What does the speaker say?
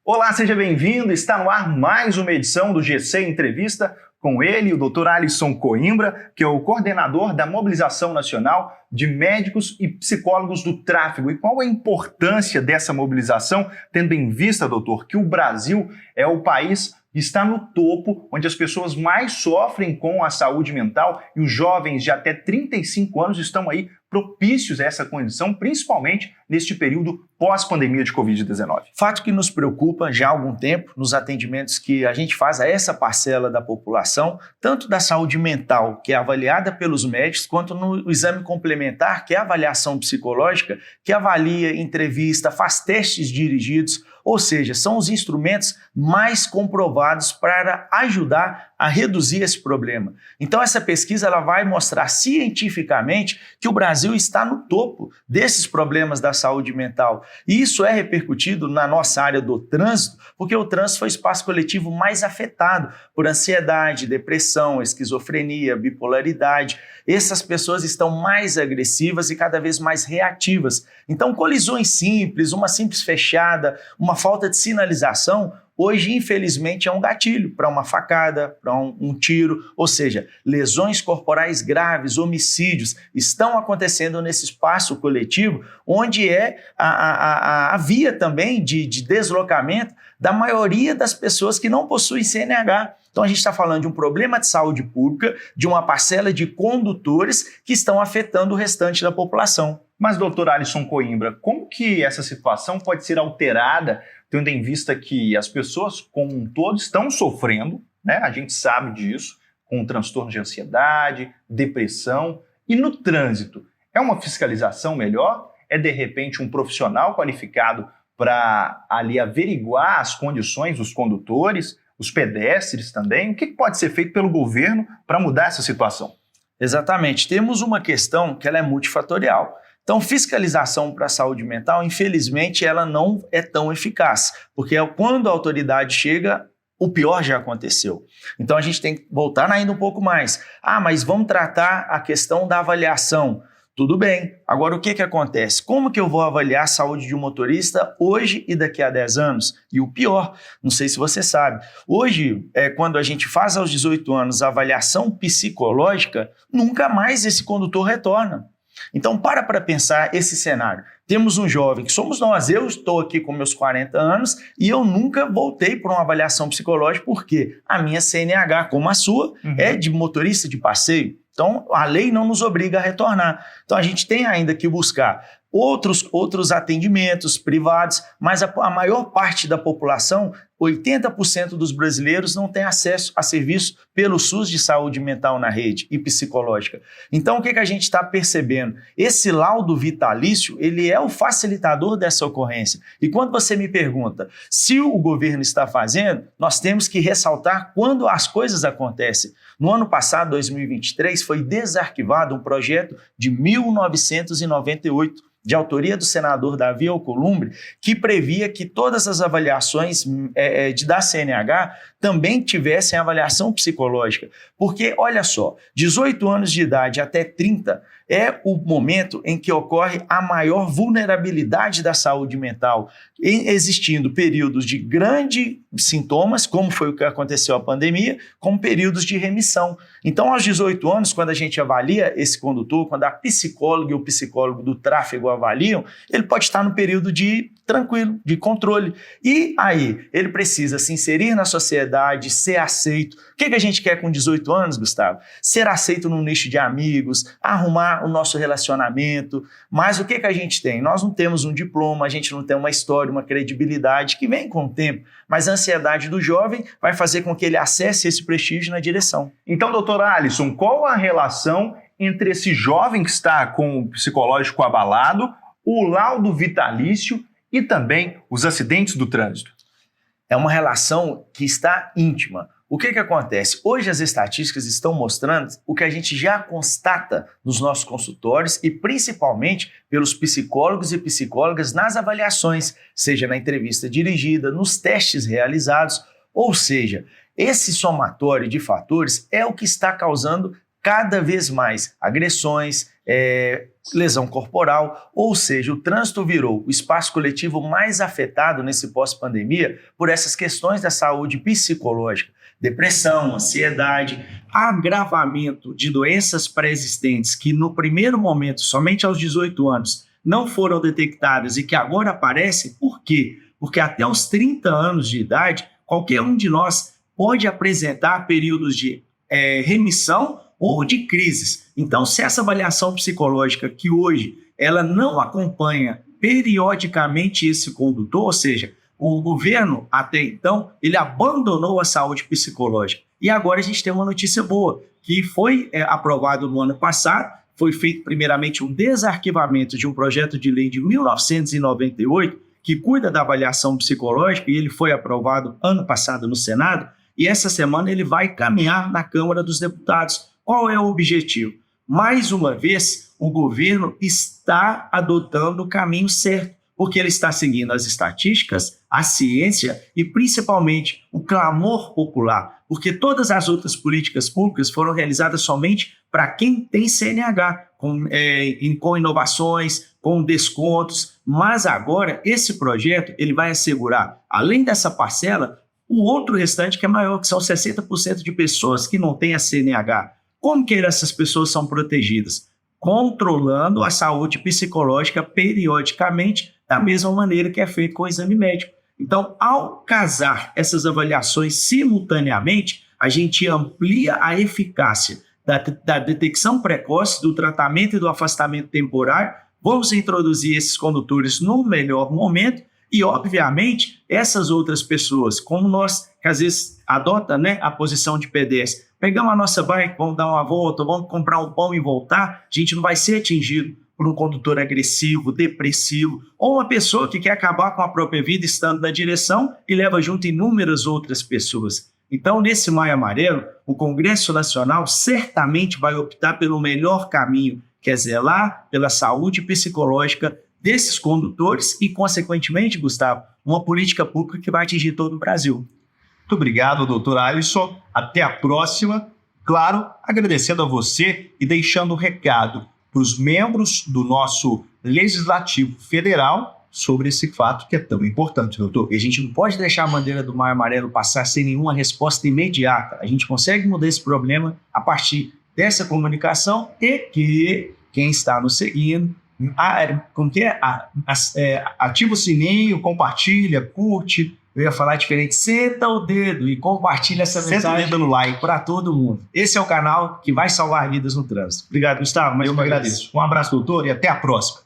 Olá, seja bem-vindo. Está no ar mais uma edição do GC Entrevista com ele, o Dr. Alisson Coimbra, que é o coordenador da Mobilização Nacional de Médicos e Psicólogos do Tráfego. E qual a importância dessa mobilização, tendo em vista, doutor, que o Brasil é o país que está no topo, onde as pessoas mais sofrem com a saúde mental e os jovens de até 35 anos estão aí propícios a essa condição, principalmente neste período pós-pandemia de Covid-19. Fato que nos preocupa já há algum tempo nos atendimentos que a gente faz a essa parcela da população, tanto da saúde mental, que é avaliada pelos médicos, quanto no exame complementar, que é a avaliação psicológica, que avalia, entrevista, faz testes dirigidos, ou seja, são os instrumentos mais comprovados para ajudar a reduzir esse problema. Então essa pesquisa ela vai mostrar cientificamente que o Brasil está no topo desses problemas da saúde mental. E isso é repercutido na nossa área do trânsito, porque o trânsito foi o espaço coletivo mais afetado por ansiedade, depressão, esquizofrenia, bipolaridade. Essas pessoas estão mais agressivas e cada vez mais reativas. Então colisões simples, uma simples fechada, uma falta de sinalização, hoje, infelizmente, é um gatilho para uma facada, para um tiro, ou seja, lesões corporais graves, homicídios, estão acontecendo nesse espaço coletivo, onde é a via também de deslocamento da maioria das pessoas que não possuem CNH. Então a gente está falando de um problema de saúde pública, de uma parcela de condutores que estão afetando o restante da população. Mas, doutor Alisson Coimbra, como que essa situação pode ser alterada, tendo em vista que as pessoas como um todo estão sofrendo, né? A gente sabe disso, com transtorno de ansiedade, depressão, e no trânsito, é uma fiscalização melhor? É, de repente, um profissional qualificado para ali averiguar as condições dos condutores, os pedestres também? O que pode ser feito pelo governo para mudar essa situação? Exatamente. Temos uma questão que ela é multifatorial. Então, fiscalização para a saúde mental, infelizmente, ela não é tão eficaz, porque quando a autoridade chega, o pior já aconteceu. Então, a gente tem que voltar ainda um pouco mais. Mas vamos tratar a questão da avaliação. Tudo bem. Agora, o que acontece? Como que eu vou avaliar a saúde de um motorista hoje e daqui a 10 anos? E o pior, não sei se você sabe, hoje, quando a gente faz aos 18 anos a avaliação psicológica, nunca mais esse condutor retorna. Então, para pensar esse cenário. Temos um jovem que somos nós, eu estou aqui com meus 40 anos e eu nunca voltei para uma avaliação psicológica porque a minha CNH, como a sua, é de motorista de passeio. Então, a lei não nos obriga a retornar. Então, a gente tem ainda que buscar outros atendimentos privados, mas a maior parte da população, 80% dos brasileiros não tem acesso a serviço pelo SUS de saúde mental na rede e psicológica. Então, o que a gente está percebendo? Esse laudo vitalício, ele é o facilitador dessa ocorrência. E quando você me pergunta se o governo está fazendo, nós temos que ressaltar quando as coisas acontecem. No ano passado, 2023, foi desarquivado um projeto de 1998, de autoria do senador Davi Alcolumbre, que previa que todas as avaliações da CNH também tivessem avaliação psicológica. Porque, olha só, 18 anos de idade até 30 é o momento em que ocorre a maior vulnerabilidade da saúde mental, existindo períodos de grandes sintomas, como foi o que aconteceu a pandemia, como períodos de remissão. Então, aos 18 anos, quando a gente avalia esse condutor, quando a psicóloga e o psicólogo do tráfego avaliam, ele pode estar no período de tranquilo, de controle. E aí, ele precisa se inserir na sociedade, ser aceito. O que a gente quer com 18 anos, Gustavo? Ser aceito num nicho de amigos, arrumar o nosso relacionamento. Mas o que a gente tem? Nós não temos um diploma, a gente não tem uma história, uma credibilidade que vem com o tempo. Mas a ansiedade do jovem vai fazer com que ele acesse esse prestígio na direção. Então, doutor Alisson, qual a relação entre esse jovem que está com o psicológico abalado, o laudo vitalício e também os acidentes do trânsito? É uma relação que está íntima. O que acontece? Hoje as estatísticas estão mostrando o que a gente já constata nos nossos consultórios e principalmente pelos psicólogos e psicólogas nas avaliações, seja na entrevista dirigida, nos testes realizados, ou seja, esse somatório de fatores é o que está causando cada vez mais agressões, lesão corporal, ou seja, o trânsito virou o espaço coletivo mais afetado nesse pós-pandemia por essas questões da saúde psicológica, depressão, ansiedade, agravamento de doenças pré-existentes que no primeiro momento, somente aos 18 anos, não foram detectadas e que agora aparecem. Por quê? Porque até os 30 anos de idade, qualquer um de nós pode apresentar períodos de remissão ou de crises. Então, se essa avaliação psicológica que hoje ela não acompanha periodicamente esse condutor, ou seja, o governo até então ele abandonou a saúde psicológica. E agora a gente tem uma notícia boa, que foi aprovado no ano passado, foi feito primeiramente um desarquivamento de um projeto de lei de 1998 que cuida da avaliação psicológica, e ele foi aprovado ano passado no Senado, e essa semana ele vai caminhar na Câmara dos Deputados. Qual é o objetivo? Mais uma vez, o governo está adotando o caminho certo, porque ele está seguindo as estatísticas, a ciência e principalmente o clamor popular, porque todas as outras políticas públicas foram realizadas somente para quem tem CNH, com inovações, com descontos, mas agora esse projeto ele vai assegurar, além dessa parcela, o outro restante que é maior, que são 60% de pessoas que não têm a CNH. Como que essas pessoas são protegidas? Controlando a saúde psicológica periodicamente, da mesma maneira que é feito com o exame médico. Então, ao casar essas avaliações simultaneamente, a gente amplia a eficácia da detecção precoce, do tratamento e do afastamento temporário. Vamos introduzir esses condutores no melhor momento e, obviamente, essas outras pessoas, como nós, que às vezes adota, a posição de pedestre, pegamos a nossa bike, vamos dar uma volta, vamos comprar um pão e voltar, a gente não vai ser atingido por um condutor agressivo, depressivo, ou uma pessoa que quer acabar com a própria vida estando na direção e leva junto inúmeras outras pessoas. Então, nesse Maio Amarelo, o Congresso Nacional certamente vai optar pelo melhor caminho, que é zelar pela saúde psicológica desses condutores e, consequentemente, Gustavo, uma política pública que vai atingir todo o Brasil. Muito obrigado, doutor Alisson. Até a próxima. Claro, agradecendo a você e deixando um recado para os membros do nosso Legislativo Federal sobre esse fato que é tão importante, doutor. E a gente não pode deixar a bandeira do Maio Amarelo passar sem nenhuma resposta imediata. A gente consegue mudar esse problema a partir dessa comunicação e que quem está nos seguindo, ativa o sininho, compartilha, curte. Eu ia falar diferente, senta o dedo e compartilha essa mensagem no like para todo mundo. Esse é o canal que vai salvar vidas no trânsito. Obrigado, Gustavo. Eu me agradeço. Um abraço, doutor, e até a próxima.